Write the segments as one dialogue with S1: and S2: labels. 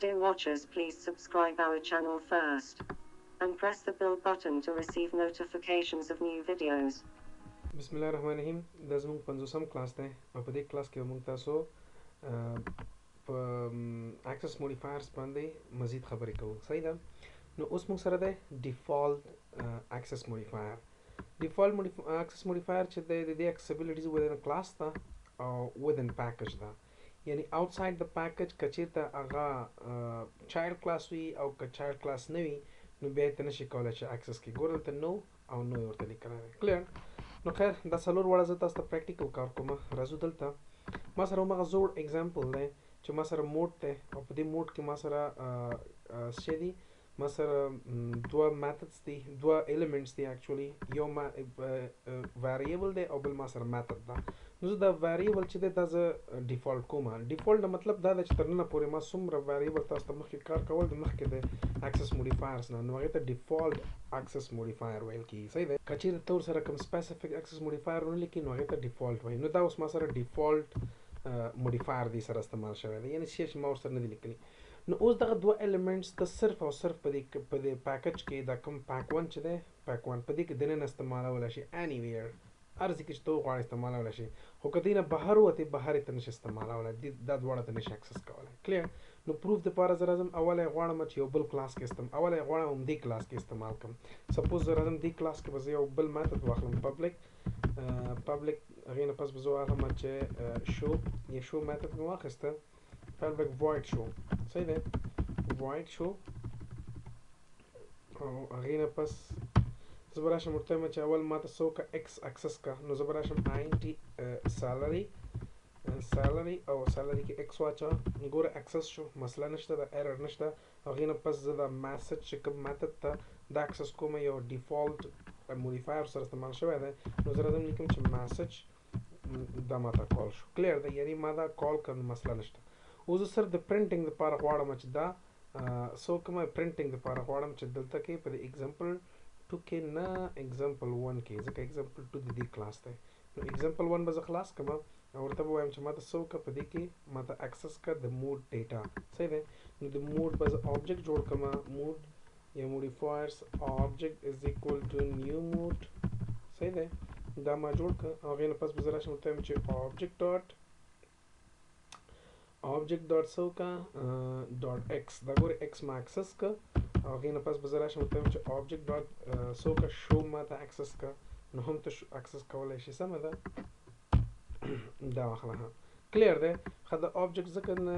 S1: Dear watchers, please subscribe our channel first and press the bell button to receive notifications of new videos.
S2: بسم الله الرحمن الرحیم دا زموږ 50م کلاس دی او په دې کلاس کې به موږ تاسو په اکسس موډیفایرز باندې مزید خبرې کوو. صحیح ده؟ نو اوس موږ سره دی ډیفالت اکسس موډیفایر. ډیفالت اکسس موډیفایر چې دی د دې اکسیبیلیټیز ودن کلاس ده او ودن پیکج ده، یعنی آوټساید د پیکج که چېرته هغه چایلډ کلاس وي او که چایلډ کلاس نه وي نو بیا یې ته نشي کولی چې اکسس کړي. ګوره دلته نو او نو یې ورته لیکلی دی. کلیر؟ نو خیر دا څلور واړه زه تاسو ته پریکټیکل کار کوم. راځو دلته ما سره همغه زوړ اگزامپل دی چې ما سره موډ دی او په دې موډ کې ما سره څه دی، ما سره دوه میتھډز دي، دوه ایلیمنټس دي اکچولی، یو ویریبل دی او بل ما سره میتھډ ده. نو زه دا ویریبل چې دی دا زه ډیفالټ کوم. ډیفالټ مطلب دا ده چې تر ننه پورې ما څومره ویریبل تاسو ته مخکې کار کول د مخکې د اکسس موډیفایرز نه، نو هغې ته ډیفالټ اکسس موډیفایر ویل کېږي. صحیح دی؟ که چېرته ته ورسره کوم سپیسیفیک اکسس موډیفایر ونه لیکي نو هغې ته ډیفالټ وایي. نو دا اوس ما سره ډیفالټ موډیفایر دی سره استعمال شوی دی، یعنې شی چې ما ورسره نه دی لیکلي. نو اوس دغه دوه ایلیمنټس ته صرف او صرف په دې پیکج کې دا کوم پیک ون چې دی پیک ون په دې کې دننه استعمالولی شي اني ویر، هر ځای کې چې ته وغواړې استعمالولی شي، خو که دې نه بهر ووتې بهر یې ته نشي استعمالولی، دا دواړه ته نشي اکسس کولی. کلیر؟ نو پروف دپاره زه راځم اوله یې غواړم چې یو بل کلاس کې اوله یې غواړم همدې کلاس کې استعمال کړم. سپوز زه راځم دې کلاس کې به زه یو بل میتھډ واخلم پبلک هغې نه پس به زه واخلم چې شو یا شو میتھډ مې واخیسته پبلک void شو. صحیح دی؟ void شو او هغې نه پس زه به راشم ورته وایم چې اول ما ته څه وکړه ایکس اکسس کړه. نو زه به راشم آینټي سیلري او سیلري کې ایکس واچوه. ګوره اکسس شو، مسله نشته، د ایرر نشته. هغې نه پس زه دا میسج چې کوم میتھډ ته دا اکسس کوم یو ډیفالټ موډیفایر سره استعمال شوی دی، نو زه راځم لیکم چې میسج دا ما ته کال شو. کلیر دی؟ یعنې ما دا کال کړ، مسله نشته. اوس زه صرف د پرنټینګ دپاره غواړم چې دا څه وکړم، پرنټینګ دپاره غواړم چې دلته کې په د اگزامپل 2 کې نه اگزامپل 1 کې، ځکه اگزامپل 2 د دې کلاس دی. نو اگزامپل 1 به زه خلاص کړم او ورته به وایم چې ما ته څه وکړه، په دې کې ما ته اکسس کړه د موډ ډیټا. صحیح دی؟ نو د موډ به زه آبجیکټ جوړ کړم، موډ یا موډیفایرز آبجیکټ از ایکول ټو نیو موډ. صحیح دی؟ دا ما جوړ کړه. هغې نه پس به زه راشم ورته وایم چې آبجیکټ ډاټ څه وکړه ډاټ ایکس، دا ګورې ایکس ما اکسس کړه. هغې نه پس به زه راشم ورته وایم چې آبجیکټ ډاټ څه وکړه شو ما ته اکسس کړه. نو هم ته اکسس کولی شي. سمه ده؟ دا واخله. کلیر دی؟ ښه د آبجیکټ ځکه نه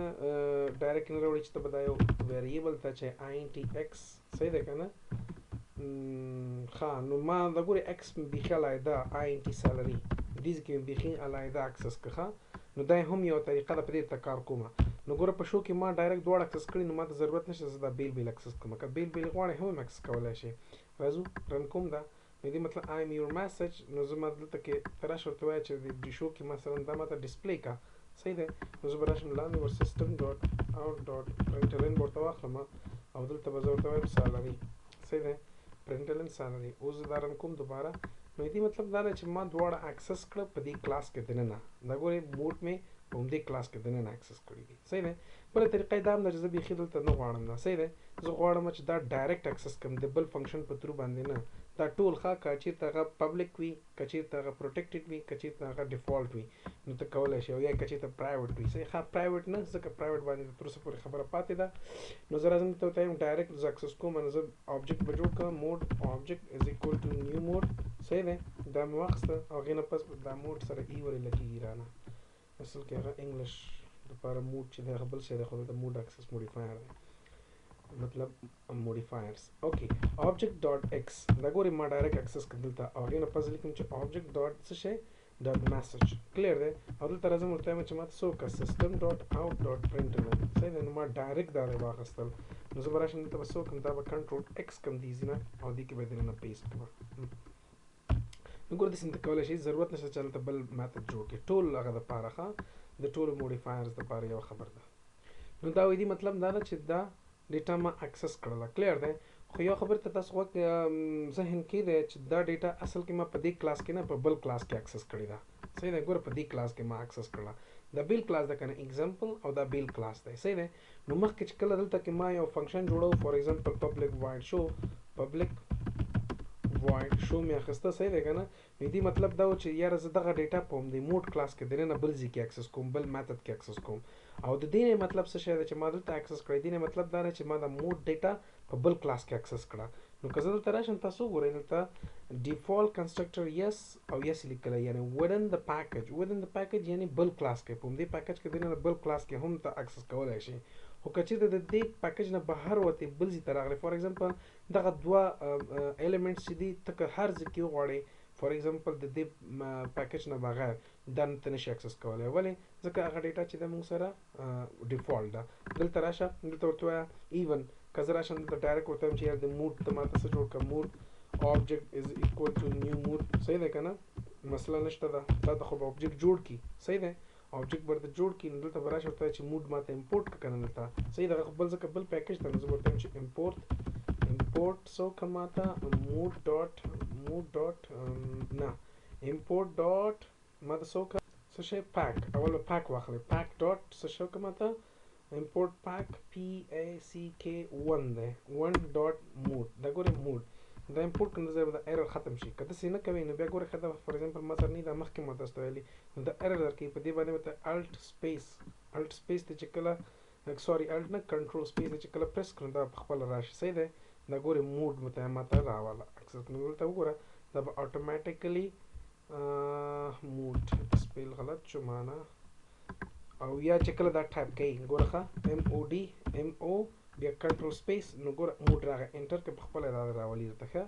S2: ډایرکټ نه راوړي چې ته به دا یو ویریبل ته چې آینټي ایکس. صحیح دی که نه؟ ښه نو ما دا ګورې ایکس بیخي علیحده آینټي سیلري دې ځای کې مې بیخي علیحده اکسس کړه. نو دا هم یو طریقه ده، په دې ته کار کومه. نو ګوره په شو کې ما ډایرکټ دواړه اکسس کړي، نو ما ته ضرورت نشته زه دا بیل بیل اکسس کړم. که بیل بیل غواړې هم اکسس کولی شي. راځو رن کوم دا. نو دې مطلب آی ایم یور میسج. نو زه ما دلته کې ته راشه ورته وایه چې د شو کې مثلا دا ما ته ډسپلی کړه. صحیح دی؟ نو زه به راشم لاندې ور سیسټم ډاټ آوټ ډاټ پرنټلن به ورته واخلم او دلته به زه ورته وایم سیلري. صحیح دی؟ پرنټلن سیلري. اوس زه دا رن کوم دوباره. نو دې مطلب دا دی چې ما دواړه اکسس کړه په دې کلاس کې دننه. دا ګورې موډ مې په همدې کلاس کې دننه اکسس کړي دي. صحیح دی؟ بله طریقه یې دا هم ده چې زه بیخي دلته نه غواړم دا. صحیح دی؟ زه غواړم چې دا ډایرکټ اکسس کړم د بل فنکشن په ترو باندې نه. دا ټول ښه که چېرته هغه پبلک وي، که چېرته هغه پروټیکټډ وي، که چېرته هغه ډیفالټ وي نو ته کولی شي، او یا که چېرته پرایویټ وي. صحیح؟ ښه پرایویټ نه، ځکه پرایویټ باندې تر اوسه پورې خبره پاتې ده. نو زه راځم ته ورته وایم ډایرکټ زه اکسس کوم. نو زه آبجیکټ به جوړ کړم، موډ آبجیکټ از ایکول ټو نیو موډ. صحیح دی؟ دا مې واخیسته. هغې نه پس دا موډ سره ای ورې لګېږي رانه. اصل کې هغه انګلیش دپاره موډ چې دی هغه بل شی دی، خو دلته موډ اکسس موډیفایر دی، مطلب موډیفایرز. اوکې آبجیکټ ډاټ ایکس دا ګورې ما ډایرکټ اکسس کړه دلته. هغې نه پس لیکم چې آبجیکټ ډاټ څه شی ډاټ میسج. کلیر دی؟ او دلته راځم ورته وایم چې ما ته څه وکړه سیسټم ډاټ آوټ ډاټ پرنټلن. صحیح دی؟ نو ما ډایرکټ دا دی واخیستل. نو زه به راشم دلته به څه وکړم، دا به کنټرول ایکس کړم دې ځای نه او دې کې به دننه پیسټ کړم. نو ګوره داسې ته کولی شي، ضرورت نشته چې هلته بل میتھډ جوړ کړي. ټول هغه دپاره ښه د ټولو موډیفایرز دپاره یوه خبر ده. نو دا وایي مطلب دا ده چې دا ډیټا ما اکسس کړله. کلیر دی؟ خو یو خبر ته تاسو ذهن کې دی چې دا ډیټا اصل کې ما په دې کلاس کې نه په بل کلاس کې اکسس کړې ده. صحیح دی؟ ګوره په دې کلاس کې ما اکسس کړله. دا بیل کلاس ده کنه اگزامپل او دا بیل کلاس ده صحیح ده نو مخکې چې کله دلته کې ما یو فنکشن جوړو فور ایگزامپل پبلک وایډ شو پبلک void show می اخسته صحیح ده کنه نو دې مطلب دا و چې یاره زه دغه ډیټا په همدې موډ کلاس کې دننه بل ځای کې اکسس کوم بل میتھډ کې اکسس کوم او د دې نه مطلب څه شی ده چې ما دلته اکسس کړی دې نه مطلب دا دی چې ما د موډ ډیټا په بل کلاس کې اکسس کړه نو که زه دلته راشم تاسو وګورئ دلته ډیفالت کنسټرکټر یس او یس لیکلی یعنی within the package یعنی بل کلاس کې په همدې پیکج کې دننه بل کلاس کې هم ته اکسس کولی شي خو که چېرته د دې پیکج نه بهر وتې بل ځای ته راغلی فار ایگزامپل دغه دوه ایلیمنټس چې دي ته که هر ځای کې وغواړې فار ایگزامپل د دې پیکج نه بغیر دا ته نشي اکسس کولی ولې ځکه هغه ډیټا چې ده موږ سره ډیفالټ ده دلته راشه دلته ورته وایه ایون که زه راشم دلته ډایرکټ ورته وایم چې یار د موډ ته ماته څه جوړ کړه موډ object is equal to new mood صحیح ده که نه مسله نشته ده تا ته خو به object جوړ کړي صحیح ده object برته جوړ کړي نو دلته به راشي ورته چې موډ ماته امپورټ کړه که نه دلته صحیح ده بل ځکه بل پیکج ته نو زه به ورته وایم چې امپورټ څه وکړه ماته موډ ډاټ نه امپورټ ډاټ ماته څه وکړه څه شی پیک اول به پیک واخلئ پیک ډاټ څه شی وکړه ماته امپورټ پیک PACK 1 دی 1 ډاټ موډ دا ګورئ موډ دا امپورټ کړه ځای به د ایرر ختم شي که داسې نه کوئ نو بیا ګورئ ښه ده فار ایگزامپل ما سره نه دا مخکې ما تاسو ته ویلي نو دا ایرر درکوي په دې باندې به ته الټ سپیس ته چې کله سوري الټ نه کنټرول سپیس ته چې کله پریس کړو دا پخپله راشي صحیح دی دا ګورئ موډ ماته راواله اکسس نو دلته وګوره دا به اتوماتیکلی موډ سپیل غلط شو معنا او یا چې کله دا ټایپ کوي ګوره ښه MOD بیا کنټرول سپیس نو ګوره موډ راغی انټر کې پخپله دا راولي درته ښه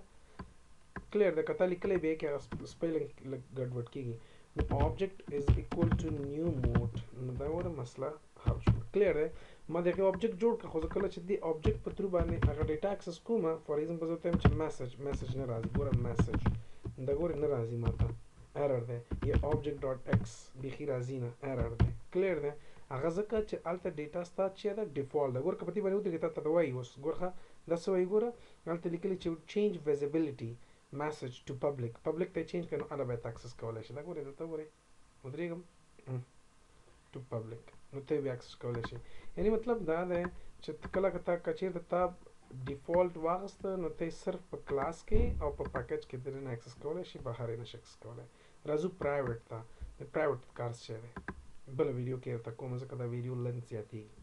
S2: کلیر ده که تا لیکلی بیا کې هغه سپیلنګ لږ ګډوډ کېږي نو object is equal to new mode نو دا ګوره مسله حل شوه کلیر دی ما د هغې object جوړ کړه خو زه کله چې دې object په ترو باندې هغه ډیټا اکسس کوم فار ایگزامپل زه ورته وایم چې میسج نه راځي ګوره میسج دا ګورې نه راځي ماته ایرر دی یا object ډاټ ایکس بیخي راځي نه ایرر دی کلیر دی هغه ځکه چې هلته ډیټا ستا چې ده ډیفالټ ده ګوره که په دې باندې ودرېږې تا ته وایي اوس ګوره ښه دا څه وایي ګوره هلته لیکلي چې چینج ویزیبیلیټي میسج ټو پبلک ته یې چینج کړه نو هله به یې ته اکسس کولی شي دا ګورې دلته ګورې ودرېږم ټو پبلک نو ته یې بیا اکسس کولی شي یعنی مطلب دا دی چې کله که چېرته تا ډیفالټ واغسته نو ته یې صرف په کلاس کې او په پیکج کې دننه اکسس کولی شي بهر یې نشي اکسس کولی راځو پرایویټ ته د پرایویټ کار څه شی دی بله ویډیو کې درته کوم ځکه دا ویډیو لنډ زیاتېږي